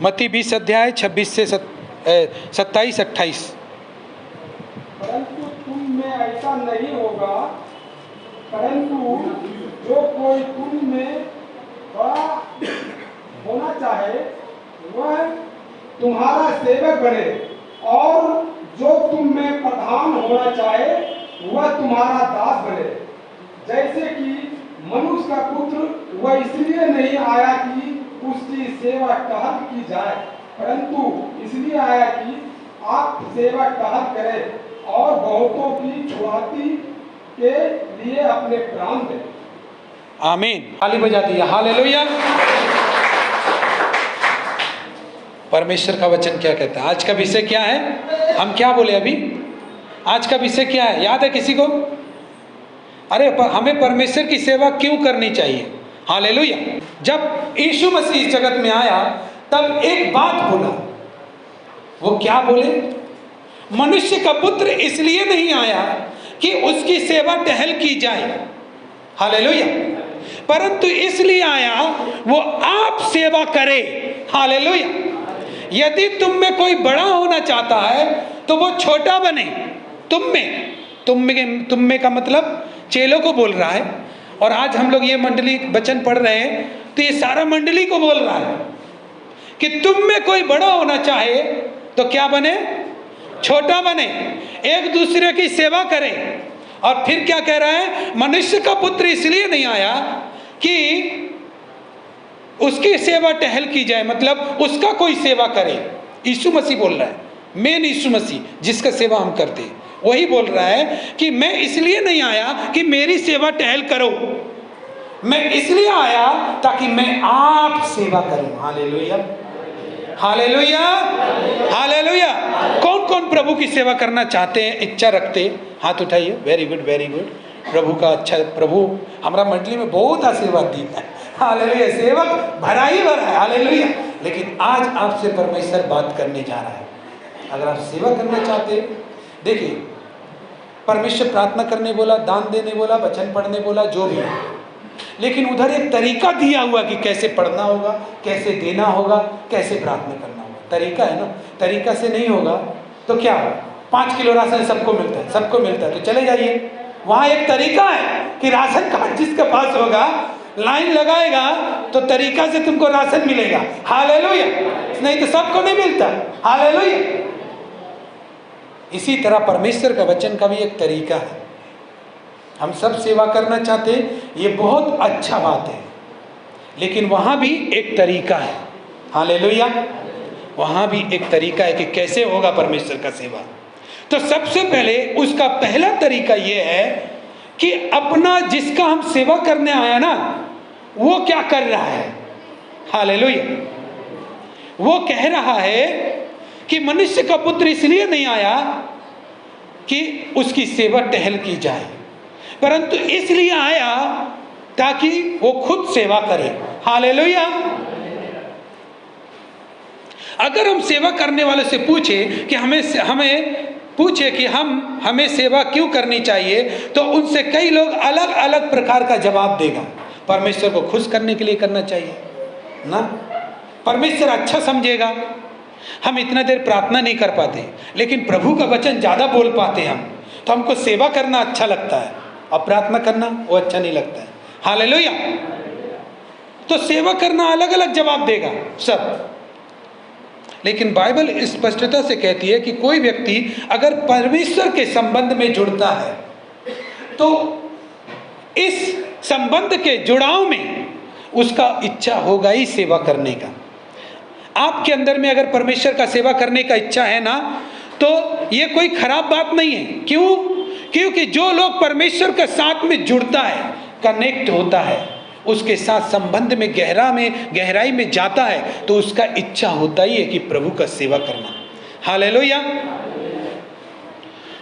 मत्ती 20 अध्याय 26 से 27-28। परंतु तुम में ऐसा नहीं होगा, परंतु जो कोई तुम में बड़ा होना चाहे वह तुम्हारा सेवक बने, और जो तुम में प्रधान होना चाहे वह तुम्हारा दास बने। जैसे कि मनुष्य का पुत्र वह इसलिए नहीं आया कि उसकी सेवा टहल की जाए, परंतु इसलिए आया कि आप सेवा टहल करें और बहुतों की छुड़ाती के लिए अपने प्राण दें। आमीन। ताली बजा दिया, हालेलुया। परमेश्वर का वचन क्या कहता है? आज का विषय क्या है? हम क्या बोले अभी? आज का विषय क्या है? याद है किसी को? अरे हमें परमेश्वर की सेवा क्यों करनी चाहिए? हालेलुया। जब यीशु मसीह इस जगत में आया तब एक बात बोला। वो क्या बोले? मनुष्य का पुत्र इसलिए नहीं आया कि उसकी सेवा टहल की जाए, हालेलुया, परंतु इसलिए आया वो आप सेवा करे, हालेलुया। यदि तुम में कोई बड़ा होना चाहता है तो वो छोटा बने। तुम में का मतलब चेलों को बोल रहा है। और आज हम लोग ये मंडली वचन पढ़ रहे हैं तो ये सारा मंडली को बोल रहा है कि तुम में कोई बड़ा होना चाहे तो क्या बने? छोटा बने, एक दूसरे की सेवा करें। और फिर क्या कह रहा है? मनुष्य का पुत्र इसलिए नहीं आया कि उसकी सेवा टहल की जाए, मतलब उसका कोई सेवा करे। यीशु मसीह बोल रहा है, मेन यीशु मसीह जिसका सेवा हम करते हैं वही बोल रहा है कि मैं इसलिए नहीं आया कि मेरी सेवा टहल करो, मैं इसलिए आया ताकि मैं आप सेवा करूं। Hallelujah, hallelujah, hallelujah. कौन कौन प्रभु की सेवा करना चाहते हैं, इच्छा रखते? हाथ उठाइए। Very good, very good. प्रभु का अच्छा, प्रभु हमारा मंडली में बहुत आशीर्वाद दी है, हालेलुया। सेवक भरा ही भरा है, हालेलुया। लेकिन आज आपसे परमेश्वर बात करने जा रहा है। अगर आप सेवा करना चाहते हैं, देखिए परमेश्वर प्रार्थना करने बोला, दान देने बोला, वचन पढ़ने बोला, जो भी है, लेकिन उधर एक तरीका दिया हुआ कि कैसे पढ़ना होगा, कैसे देना होगा, कैसे प्रार्थना करना होगा। तरीका है ना, तरीका से नहीं होगा तो क्या होगा? 5 किलो राशन सबको मिलता है, सबको मिलता है तो चले जाइए। वहाँ एक तरीका है कि राशन कार्ड जिसके पास होगा, लाइन लगाएगा तो तरीका से तुमको राशन मिलेगा, हालेलुया। नहीं तो सबको नहीं मिलता, हालेलुया। इसी तरह परमेश्वर का वचन का भी एक तरीका है। हम सब सेवा करना चाहते हैं, ये बहुत अच्छा बात है, लेकिन वहाँ भी एक तरीका है, हालेलुया। वहाँ भी एक तरीका है कि कैसे होगा परमेश्वर का सेवा। तो सबसे पहले उसका पहला तरीका ये है कि अपना जिसका हम सेवा करने आया ना, वो क्या कर रहा है, हालेलुया। वो कह रहा है कि मनुष्य का पुत्र इसलिए नहीं आया कि उसकी सेवा टहल की जाए, परंतु इसलिए आया ताकि वो खुद सेवा करे, हालेलुया। अगर हम सेवा करने वाले से पूछे कि हमें सेवा क्यों करनी चाहिए, तो उनसे कई लोग अलग अलग प्रकार का जवाब देगा। परमेश्वर को खुश करने के लिए करना चाहिए ना, परमेश्वर अच्छा समझेगा। हम इतना देर प्रार्थना नहीं कर पाते, लेकिन प्रभु का वचन ज़्यादा बोल पाते हम, तो हमको सेवा करना अच्छा लगता है और प्रार्थना करना वो अच्छा नहीं लगता है, हालेलुया। तो सेवा करना अलग अलग जवाब देगा सब। लेकिन बाइबल स्पष्टता से कहती है कि कोई व्यक्ति अगर परमेश्वर के संबंध में जुड़ता है तो इस संबंध के जुड़ाव में उसका इच्छा होगा ही सेवा करने का। आपके अंदर में अगर परमेश्वर का सेवा करने का इच्छा है ना, तो ये कोई खराब बात नहीं है। क्यों? क्योंकि जो लोग परमेश्वर के साथ में जुड़ता है, कनेक्ट होता है, उसके साथ संबंध में गहराई में जाता है, तो उसका इच्छा होता ही है कि प्रभु का सेवा करना, हालेलुया।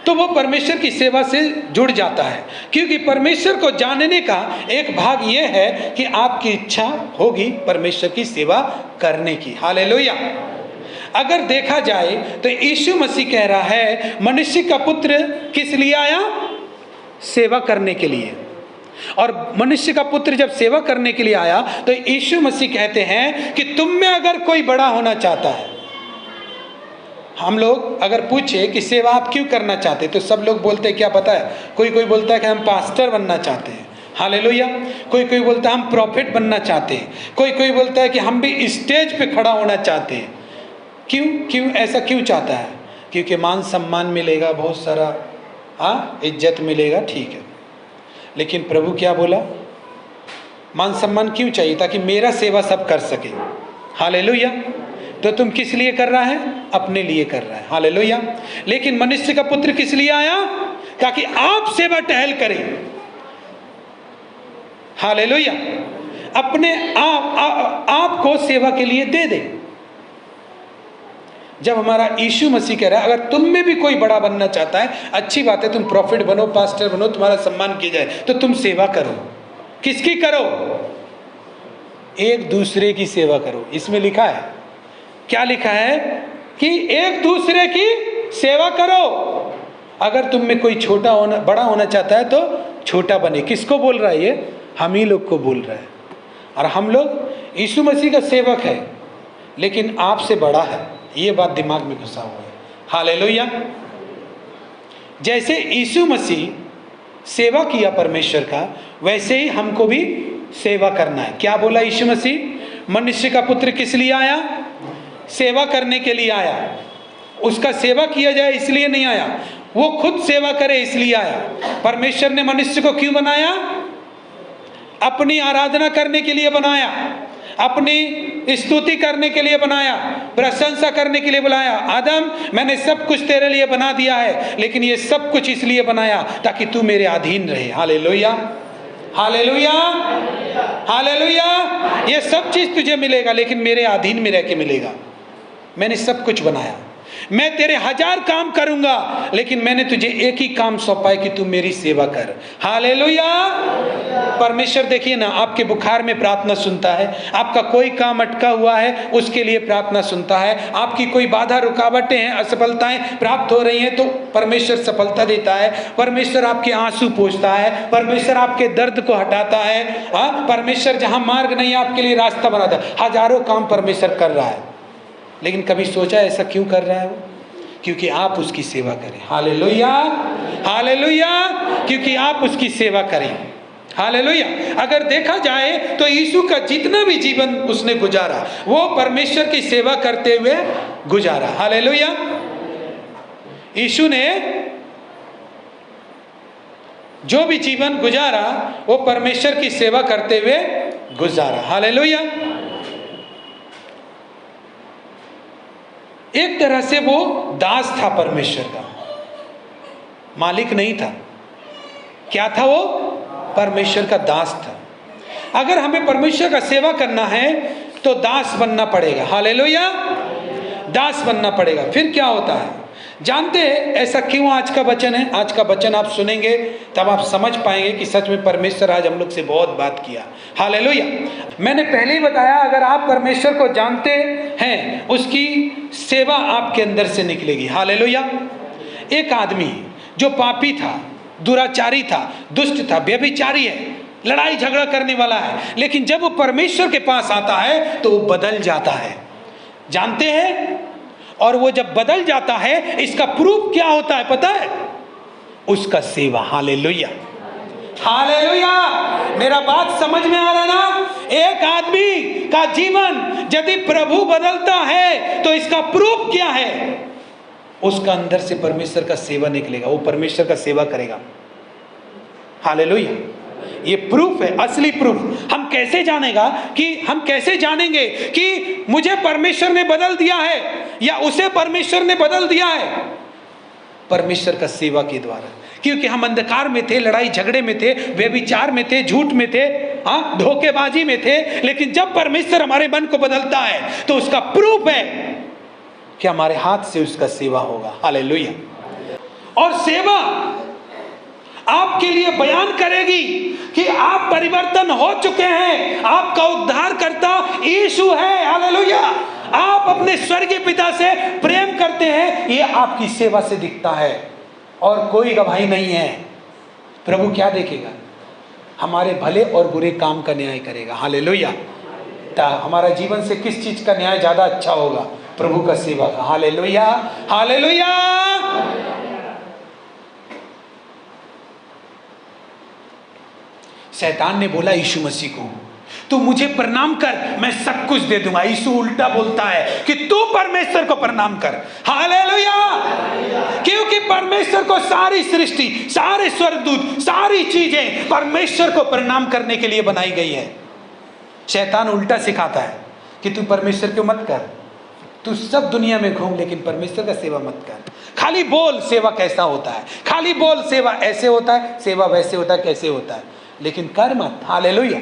तो वो परमेश्वर की सेवा से जुड़ जाता है, क्योंकि परमेश्वर को जानने का एक भाग ये है कि आपकी इच्छा होगी परमेश्वर की सेवा करने की, हालेलुया। अगर देखा जाए तो यीशु मसीह कह रहा है मनुष्य का पुत्र किस लिए आया? सेवा करने के लिए। और मनुष्य का पुत्र जब सेवा करने के लिए आया तो यीशु मसीह कहते हैं कि तुम में अगर कोई बड़ा होना चाहता है, हम लोग अगर पूछे कि सेवा आप क्यों करना चाहते, तो सब लोग बोलते हैं क्या पता है, कोई कोई बोलता है कि हम पास्टर बनना चाहते हैं, हालेलुया। कोई कोई बोलता है हम प्रॉफिट बनना चाहते हैं, कोई कोई बोलता है कि हम भी स्टेज पे खड़ा होना चाहते हैं। क्यों ऐसा क्यों चाहता है? क्योंकि मान सम्मान मिलेगा, बहुत सारा इज्जत मिलेगा, ठीक है। लेकिन प्रभु क्या बोला? मान सम्मान क्यों चाहिए? ताकि मेरा सेवा सब कर सके, हालेलुया। तो तुम किस लिए कर रहा है? अपने लिए कर रहा है, हालेलुया। लेकिन मनुष्य का पुत्र किस लिए आया? ताकि आप सेवा टहल करें, हालेलुया। अपने आप को सेवा के लिए दे दे। जब हमारा यीशु मसीह कह रहा है अगर तुम में भी कोई बड़ा बनना चाहता है, अच्छी बात है, तुम प्रॉफिट बनो, पास्टर बनो, तुम्हारा सम्मान किया जाए, तो तुम सेवा करो। किसकी करो? एक दूसरे की सेवा करो। इसमें लिखा है, क्या लिखा है? कि एक दूसरे की सेवा करो। अगर तुम में कोई बड़ा होना चाहता है तो छोटा बने। किसको बोल रहा है ये? हम ही लोग को बोल रहा है। और हम लोग यीशु मसीह का सेवक है, लेकिन आपसे बड़ा है, ये बात दिमाग में घुसा हुआ है, हालेलुया। जैसे यीशु मसीह सेवा किया परमेश्वर का, वैसे ही हमको भी सेवा करना है। क्या बोला यीशु मसीह? मनुष्य का पुत्र किस लिए आया? सेवा करने के लिए आया। उसका सेवा किया जाए इसलिए नहीं आया, वो खुद सेवा करे इसलिए आया। परमेश्वर ने मनुष्य को क्यों बनाया? अपनी आराधना करने के लिए बनाया, अपनी स्तुति करने के लिए बनाया, प्रशंसा करने के लिए बुलाया। आदम, मैंने सब कुछ तेरे लिए बना दिया है, लेकिन ये सब कुछ इसलिए बनाया ताकि तू मेरे अधीन रहे, हालेलुया, हालेलुया, हालेलुया। ये सब चीज तुझे मिलेगा, लेकिन मेरे अधीन में रह के मिलेगा। मैंने सब कुछ बनाया, मैं तेरे 1000 काम करूंगा, लेकिन मैंने तुझे एक ही काम सौंपा है कि तू मेरी सेवा कर, हालेलुया। परमेश्वर देखिए ना, आपके बुखार में प्रार्थना सुनता है, आपका कोई काम अटका हुआ है उसके लिए प्रार्थना सुनता है, आपकी कोई बाधा रुकावटें हैं, असफलताएं प्राप्त हो रही हैं तो परमेश्वर सफलता देता है, परमेश्वर आपके आंसू पोंछता है, परमेश्वर आपके दर्द को हटाता है, परमेश्वर जहां मार्ग नहीं आपके लिए रास्ता बनाता है। हजारों काम परमेश्वर कर रहा है, लेकिन कभी सोचा ऐसा क्यों कर रहा है वो? क्योंकि आप उसकी सेवा करें, हालेलुया, हालेलुया। क्योंकि आप उसकी सेवा करें, हालेलुया। अगर देखा जाए तो यीशु का जितना भी जीवन उसने गुजारा वो परमेश्वर की सेवा करते हुए गुजारा, हालेलुया। यीशु ने जो भी जीवन गुजारा वो परमेश्वर की सेवा करते हुए गुजारा, हालेलुया। एक तरह से वो दास था, परमेश्वर का मालिक नहीं था। क्या था वो? परमेश्वर का दास था। अगर हमें परमेश्वर का सेवा करना है तो दास बनना पड़ेगा, हालेलुया, दास बनना पड़ेगा। फिर क्या होता है जानते हैं? ऐसा क्यों आज का वचन है? आज का वचन आप सुनेंगे तब आप समझ पाएंगे कि सच में परमेश्वर आज हम लोग से बहुत बात किया, हालेलुया। मैंने पहले ही बताया, अगर आप परमेश्वर को जानते हैं उसकी सेवा आपके अंदर से निकलेगी, हालेलुया। एक आदमी जो पापी था, दुराचारी था, दुष्ट था, व्यभिचारी है, लड़ाई झगड़ा करने वाला है, लेकिन जब वो परमेश्वर के पास आता है तो वो बदल जाता है, जानते हैं? और वो जब बदल जाता है, इसका प्रूफ क्या होता है पता है? उसका सेवा, हालेलुया, हालेलुया। मेरा बात समझ में आ रहा ना? एक आदमी का जीवन यदि प्रभु बदलता है तो इसका प्रूफ क्या है? उसका अंदर से परमेश्वर का सेवा निकलेगा, वो परमेश्वर का सेवा करेगा, हालेलुया। ये प्रूफ है, असली प्रूफ। हम कैसे जानेंगे कि मुझे परमेश्वर ने बदल दिया है या उसे परमेश्वर ने बदल दिया है? परमेश्वर का सेवा के द्वारा। क्योंकि हम अंधकार में थे, लड़ाई झगड़े में थे, व्यभिचार में थे, झूठ में थे, धोखेबाजी में थे, लेकिन जब परमेश्वर हमारे मन को बदलता है तो उसका प्रूफ है कि हमारे हाथ से उसका सेवा होगा, हालेलुया। और सेवा आपके लिए बयान करेगी कि आप परिवर्तन हो चुके हैं, आपका उद्धारकर्ता यीशु है, हालेलुया। आप अपने स्वर्गीय पिता से प्रेम करते हैं, ये आपकी सेवा से दिखता है और कोई गवाही नहीं है। प्रभु क्या देखेगा? हमारे भले और बुरे काम का न्याय करेगा। हालेलुया। हमारा जीवन से किस चीज का न्याय ज्यादा अच्छा होगा? प्रभु का सेवा का। Hallelujah, hallelujah. शैतान ने बोला यीशु मसीह को, तू मुझे प्रणाम कर, मैं सब कुछ दे दूंगा। यीशु उल्टा बोलता है कि तू परमेश्वर को प्रणाम कर। हालेलुया। क्योंकि परमेश्वर को सारी सृष्टि, सारे स्वर्गदूत, सारी चीजें परमेश्वर को प्रणाम करने के लिए बनाई गई है। शैतान उल्टा सिखाता है कि तू परमेश्वर को मत कर, तू सब दुनिया में घूम लेकिन परमेश्वर का सेवा मत कर। खाली बोल सेवा कैसा होता है, खाली बोल सेवा ऐसे होता है, सेवा वैसे होता है, कैसे होता है, लेकिन कर मत। हालेलुया,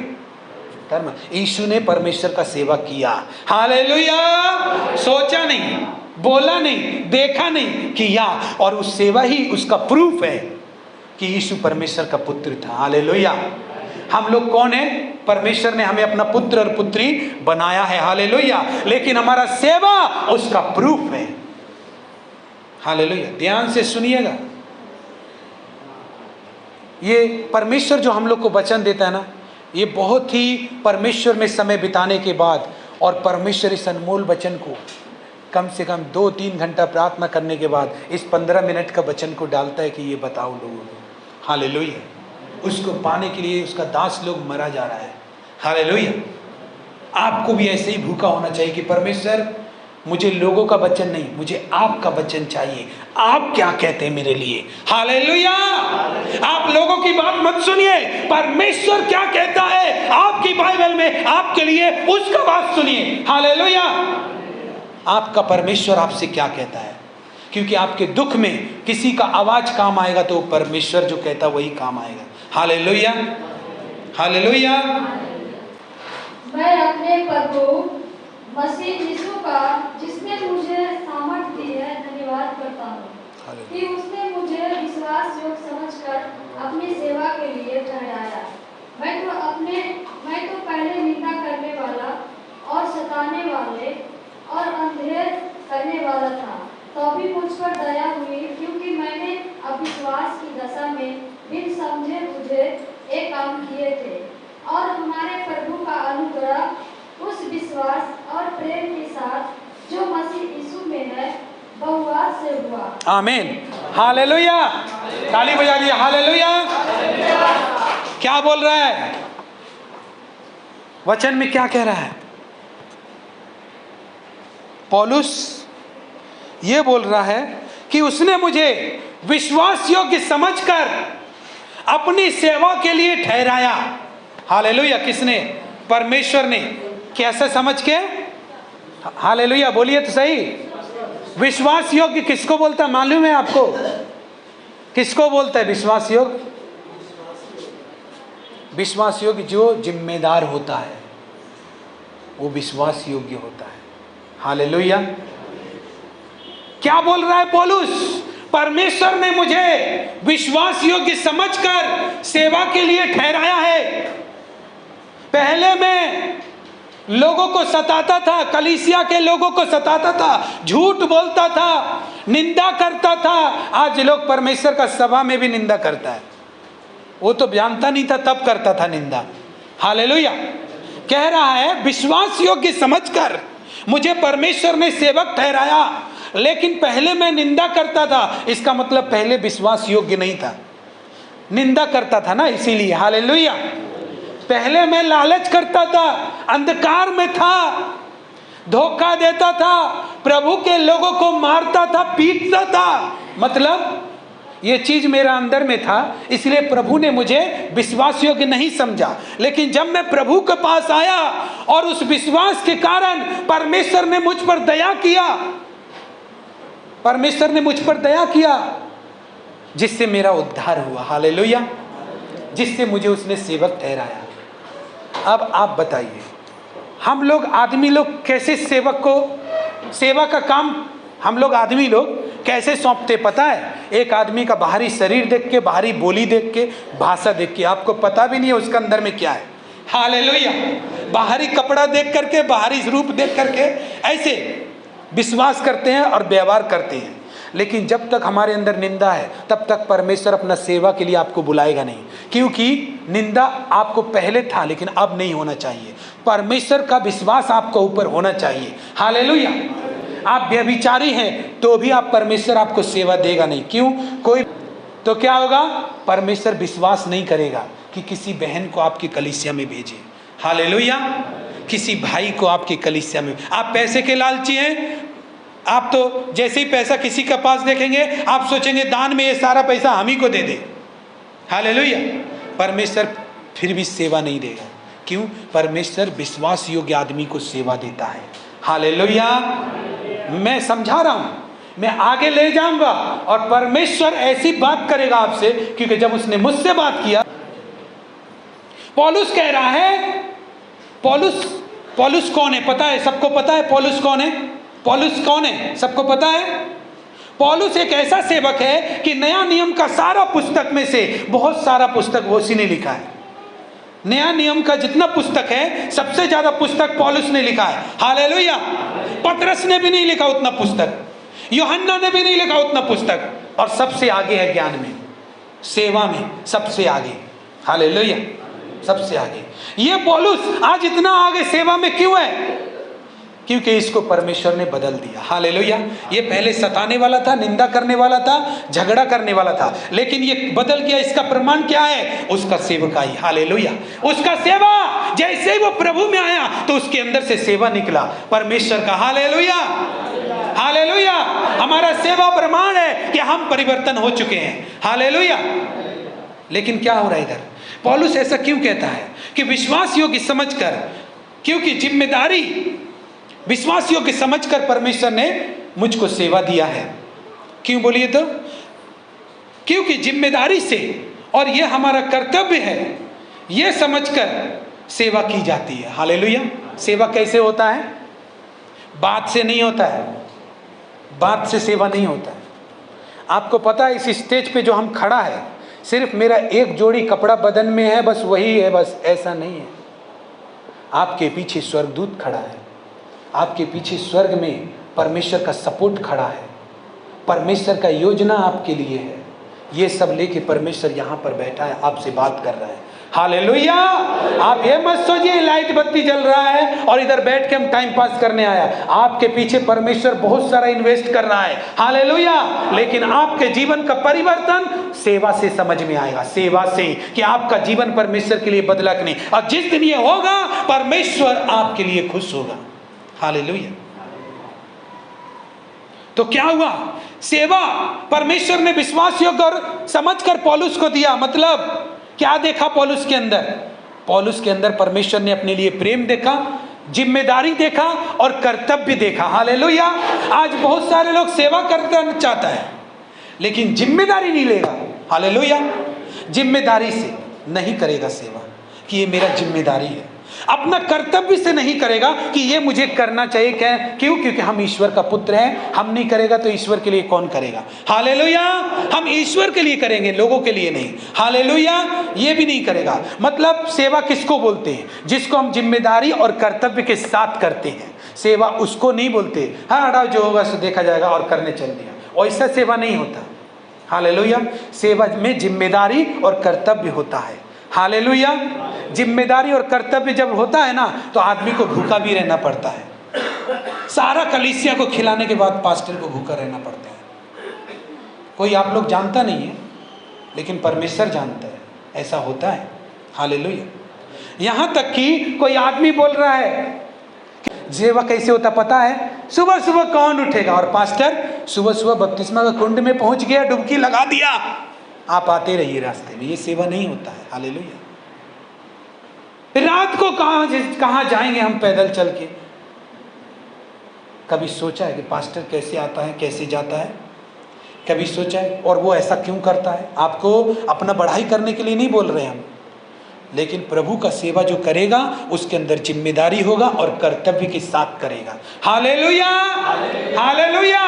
कर मत। यीशु ने परमेश्वर का सेवा किया। हालेलुया। सोचा नहीं, बोला नहीं, देखा नहीं, किया। और उस सेवा ही उसका प्रूफ है कि यीशु परमेश्वर का पुत्र था। हालेलुया। हम लोग कौन है? परमेश्वर ने हमें अपना पुत्र और पुत्री बनाया है। हालेलुया। लेकिन हमारा सेवा उसका प्रूफ है। हालेलुया। ध्यान से सुनिएगा, ये परमेश्वर जो हम लोग को वचन देता है ना, ये बहुत ही परमेश्वर में समय बिताने के बाद और परमेश्वर इस अनमोल वचन को कम से कम 2-3 घंटा प्रार्थना करने के बाद इस 15 मिनट का वचन को डालता है कि ये बताओ लोगों को। हालेलुया। उसको पाने के लिए उसका दास लोग मरा जा रहा है। हालेलुया। आपको भी ऐसे ही भूखा होना चाहिए कि परमेश्वर, मुझे लोगों का वचन नहीं, मुझे आपका वचन चाहिए। आप क्या कहते हैं मेरे लिए? हालेलुया। आप लोगों की बात मत सुनिए, परमेश्वर क्या कहता है आपकी बाइबल में आपके लिए, उसका बात सुनिए। हालेलुया। आपका परमेश्वर आपसे क्या कहता है? क्योंकि आपके दुख में किसी का आवाज काम आएगा तो परमेश्वर जो कहता वही काम आएगा। Hallelujah, hallelujah. मैं अपने प्रभु मसीह यीशु का, जिसने मुझे सामर्थ दी है, धन्यवाद करता हूँ कि उसने मुझे विश्वास योग्य समझकर अपनी सेवा के लिए ठहराया। मैं तो पहले निंदा करने वाला और सताने वाले और अंधेर करने वाला था, तो भी मुझ पर दया हुई, क्योंकि मैंने अविश्वास की दशा में बिन समझे बुझे एक काम किए थे। और हमारे प्रभु का अनुग्रह उस विश्वास और प्रेम के साथ जो मसीह यीशु में है बहुवार से हुआ। आमीन। हालेलुया। ताली बजा दिया। हालेलुया। क्या बोल रहा है वचन में? क्या कह रहा है पौलुस? ये बोल रहा है कि उसने मुझे विश्वास योग्य समझकर अपनी सेवा के लिए ठहराया। हालेलुया। किसने? परमेश्वर ने। कैसे समझ के? हालेलुया। बोलिए तो सही। विश्वास योग्य किसको बोलता है मालूम है आपको? किसको बोलता है विश्वास योग्य? विश्वास योग्य जो जिम्मेदार होता है वो विश्वास योग्य होता है। हालेलुया। क्या बोल रहा है पौलुस? परमेश्वर ने मुझे विश्वास योग्य समझकर सेवा के लिए ठहराया है। पहले मैं लोगों को सताता था, कलीसिया के लोगों को सताता था, झूठ बोलता था, निंदा करता था। आज लोग परमेश्वर का सभा में भी निंदा करता है। वो तो जानता नहीं था तब करता था निंदा। हालेलुया। कह रहा है विश्वास योग्य समझकर मुझे परमेश्वर ने सेवक ठहराया, लेकिन पहले मैं निंदा करता था। इसका मतलब पहले विश्वास योग्य नहीं था, निंदा करता था ना, इसीलिए। हालेलुया। पहले मैं लालच करता था, अंधकार में था, धोखा देता था, प्रभु के लोगों को मारता था, पीटता था। मतलब ये चीज मेरा अंदर में था, इसलिए प्रभु ने मुझे विश्वास योग्य नहीं समझा। लेकिन जब मैं प्रभु के पास आया और उस विश्वास के कारण परमेश्वर ने मुझ पर दया किया, परमेश्वर ने मुझ पर दया किया, जिससे मेरा उद्धार हुआ। हालेलुया। जिससे मुझे उसने सेवक ठहराया। अब आप बताइए, हम लोग आदमी लोग कैसे सेवक को, सेवा का काम हम लोग आदमी लोग कैसे सौंपते पता है? एक आदमी का बाहरी शरीर देख के, बाहरी बोली देख के, भाषा देख के, आपको पता भी नहीं है उसके अंदर में क्या है। हालेलुया। बाहरी कपड़ा देख करके, बाहरी रूप देख करके ऐसे विश्वास करते हैं और व्यवहार करते हैं। लेकिन जब तक हमारे अंदर निंदा है तब तक परमेश्वर अपना सेवा के लिए आपको बुलाएगा नहीं, क्योंकि निंदा आपको पहले था लेकिन अब नहीं होना चाहिए। परमेश्वर का विश्वास आपको ऊपर होना चाहिए। हालेलुया। आप व्यभिचारी हैं तो भी आप परमेश्वर आपको सेवा देगा नहीं। क्यों? कोई तो क्या होगा? परमेश्वर विश्वास नहीं करेगा कि किसी बहन को आपकी कलीसिया में भेजे। हालेलुया। किसी भाई को आपकी कलीसिया में। आप पैसे के लालची हैं, आप तो जैसे ही पैसा किसी के पास देखेंगे आप सोचेंगे दान में ये सारा पैसा हम ही को दे दे। हालेलुया। परमेश्वर फिर भी सेवा नहीं देगा। क्यों? परमेश्वर विश्वास योग्य आदमी को सेवा देता है। हालेलुया। मैं समझा रहा हूं, मैं आगे ले जाऊंगा और परमेश्वर ऐसी बात करेगा आपसे, क्योंकि जब उसने मुझसे बात किया, पौलुस कह रहा है, पौलुस कौन है पता है? सबको पता है पौलुस कौन है? पौलुस कौन है सबको पता है? पौलुस एक ऐसा सेवक है कि नया नियम का सारा पुस्तक में से बहुत सारा पुस्तक वो उसी ने लिखा है। नया नियम का जितना पुस्तक है सबसे ज्यादा पुस्तक पौलुस ने लिखा है। हालेलुया। पतरस ने भी नहीं लिखा उतना पुस्तक, यूहन्ना ने भी नहीं लिखा उतना पुस्तक, और सबसे आगे है ज्ञान में, सेवा में सबसे आगे। हालेलुया। सबसे आगे। ये पौलुस आज इतना आगे सेवा में क्यों है? क्योंकि इसको परमेश्वर ने बदल दिया। हालेलुया। ये पहले सताने वाला था, निंदा करने वाला था, झगड़ा करने वाला था, लेकिन ये बदल गया। इसका प्रमाण क्या है? उसका सेवकाई। हालेलुया। उसका सेवा, जैसे ही वो प्रभु में आया तो उसके अंदर से सेवा निकला परमेश्वर का। हालेलुया। हालेलुया। हमारा सेवा प्रमाण है कि हम परिवर्तन हो चुके हैं। हालेलुया। लेकिन क्या हो रहा है इधर? पौलुस ऐसा क्यों कहता है कि विश्वास योग्य समझकर, क्योंकि जिम्मेदारी विश्वास योग्य समझकर परमेश्वर ने मुझको सेवा दिया है। क्यों बोलिए तो? क्योंकि जिम्मेदारी से, और यह हमारा कर्तव्य है, यह समझकर सेवा की जाती है। हालेलुया। सेवा कैसे होता है? बात से नहीं होता है, बात से सेवा नहीं होता है। आपको पता है इस स्टेज पे जो हम खड़ा है, सिर्फ मेरा एक जोड़ी कपड़ा बदन में है, बस वही है, बस ऐसा नहीं है। आपके पीछे स्वर्गदूत खड़ा है, आपके पीछे स्वर्ग में परमेश्वर का सपोर्ट खड़ा है, परमेश्वर का योजना आपके लिए है। ये सब लेके परमेश्वर यहाँ पर बैठा है, आपसे बात कर रहा है। हालेलुया। आप ये मत सोचिए लाइट बत्ती जल रहा है और इधर बैठ के हम टाइम पास करने आया। आपके पीछे परमेश्वर बहुत सारा इन्वेस्ट कर रहा है। हालेलुया। लेकिन आपके जीवन का परिवर्तन सेवा से समझ में आएगा, सेवा से, कि आपका जीवन परमेश्वर के लिए बदला कि नहीं। और जिस दिन ये होगा परमेश्वर आपके लिए खुश होगा। हालेलुया। तो क्या हुआ? सेवा परमेश्वर ने विश्वास योग्य और समझकर पौलुस को दिया। मतलब क्या देखा पौलुस के अंदर? पौलुस के अंदर परमेश्वर ने अपने लिए प्रेम देखा, जिम्मेदारी देखा और कर्तव्य देखा। हालेलुया। आज बहुत सारे लोग सेवा करना चाहता है लेकिन जिम्मेदारी नहीं लेगा। हालेलुया। जिम्मेदारी से नहीं करेगा सेवा कि ये मेरा जिम्मेदारी है, अपना कर्तव्य से नहीं करेगा कि ये मुझे करना चाहिए। क्यों? क्योंकि हम ईश्वर का पुत्र हैं। हम नहीं करेगा तो ईश्वर के लिए कौन करेगा? हालेलुया। हम ईश्वर के लिए करेंगे, लोगों के लिए नहीं। हालेलुया। ये भी नहीं करेगा। मतलब सेवा किसको बोलते हैं? जिसको हम जिम्मेदारी और कर्तव्य के साथ करते हैं, सेवा उसको नहीं बोलते। हाँ हटाओ जो होगा सो देखा जाएगा और करने चल दिया, वैसा सेवा नहीं होता। हालेलुया। सेवा में जिम्मेदारी और कर्तव्य होता है। हालेलुया। जिम्मेदारी और कर्तव्य जब होता है ना तो आदमी को भूखा भी रहना पड़ता है। सारा कलीसिया को खिलाने के बाद पास्टर को भूखा रहना पड़ता है। कोई आप लोग जानता नहीं है लेकिन परमेश्वर जानता है, ऐसा होता है। हालेलुया। यहाँ तक कि कोई आदमी बोल रहा है सेवा कैसे होता पता है? सुबह सुबह कौन उठेगा और पास्टर सुबह सुबह बपतिस्मा का कुंड में पहुंच गया, डुबकी लगा दिया, आप आते रहिए रास्ते में। ये सेवा नहीं होता है। हालेलुया। रात को कहाँ जाएंगे हम पैदल चल के? कभी सोचा है कि पास्टर कैसे आता है, कैसे जाता है? कभी सोचा है? और वो ऐसा क्यों करता है? आपको अपना बढ़ाई करने के लिए नहीं बोल रहे हम, लेकिन प्रभु का सेवा जो करेगा उसके अंदर जिम्मेदारी होगा और कर्तव्य के साथ करेगा। हालेलुया। हालेलुया।